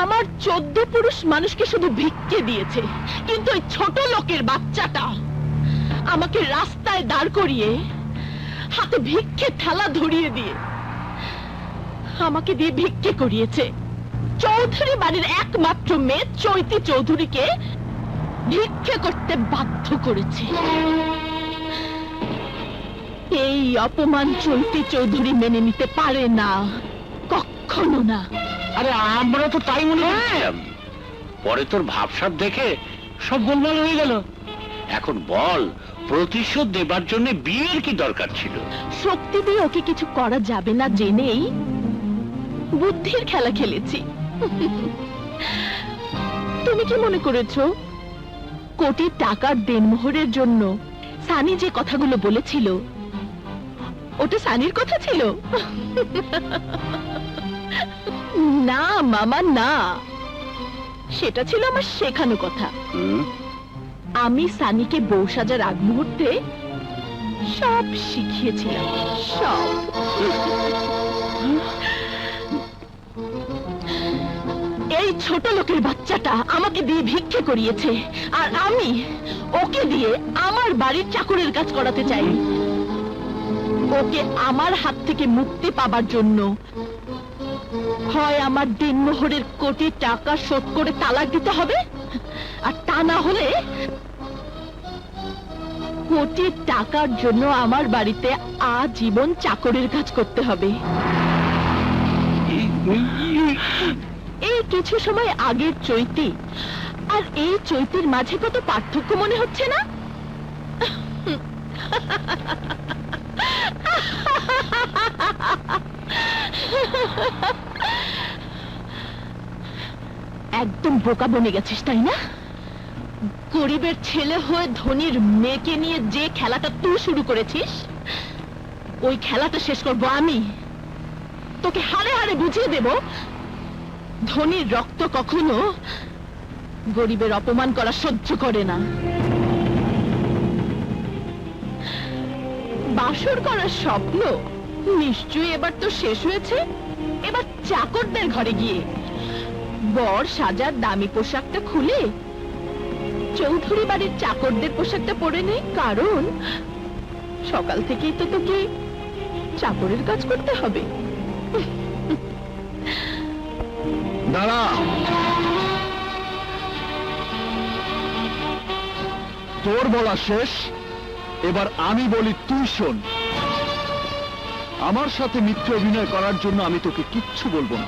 আমার 14 পুরুষ মানুষকে শুধু ভিক্ষে দিয়েছে, কিন্তু ওই ছোট লোকের বাচ্চাটা আমাকে রাস্তায় দাঁড় করিয়ে হাতে ভিক্ষে থালা ধরিয়ে দিয়ে আমাকে দিয়ে ভিক্ষে করিয়েছে। চৌধুরী বাড়ির একমাত্র মেয়ে চৈতি চৌধুরীকে ভিক্ষে করতে বাধ্য করেছে। এই অপমান চৈতি চৌধুরী মেনে নিতে পারে না, কখনো না। আরে আমরা তো তাই মনে করছিলাম, পরে তোর ভাবসাব দেখে সব গোলমাল হয়ে গেল। এখন বল, প্রতিশোধ দেবার জন্য বিয়ের কি দরকার ছিল? শক্তি দিয়ে ওকে কিছু করা যাবে না জেনেই বুদ্ধির খেলা খেলেছি। তুমি কি মনে করেছো কোটি টাকার দেনমোহরের জন্য সানি যে কথাগুলো বলেছিল ওটা সানির কথা ছিল? না মামা না, সেটা ছিল আমার শেখানো কথা। আমি সানিকে বউ সাজার আগ মুহূর্তে সব শিখিয়েছিলাম, সব। এই ছোট লোকের বাচ্চাটা আমাকে দিয়ে ভিক্ষে করিয়েছে, আর আমি ওকে দিয়ে আমার বাড়ির চাকরের কাজ করাতে চাই। ওকে আমার হাত থেকে মুক্তি পাবার জন্য হয় আমার দিনমোহরের কোটি টাকা শোধ করে তালাক দিতে হবে, আর তা না হলে কোটি টাকার জন্য আমার বাড়িতে আজীবন চাকরের কাজ করতে হবে। এই কিছু সময় আগের চৈতি আর এই চৈতির মাঝে কত পার্থক্য মনে হচ্ছে না? একদম বোকা বনে গেছিস তাই না? গরিবের ছেলে হয়ে ধনীর মেয়েকে নিয়ে যে খেলাটা তুই শুরু করেছিস, ওই খেলাটা শেষ করবো আমি। তোকে হাড়ে হাড়ে বুঝিয়ে দেব ধনীর রক্ত কখনো গরিবের অপমান করা সহ্য করে না। বাসর করার স্বপ্ন নিশ্চয়ই এবার তো শেষ হয়েছে। এবার চাকরদের ঘরে গিয়ে বর সাজার দামি পোশাকটা খুলে চৌধুরী বাড়ির চাকরদের পোশাকটা পরে নেই, কারণ সকাল থেকেই তো তোকে চাকরের কাজ করতে হবে। দাঁড়া, তোর বলা শেষ, এবার আমি বলি তুই শোন। আমার সাথে মিথ্যে অভিনয় করার জন্য আমি তোকে কিচ্ছু বলবো না।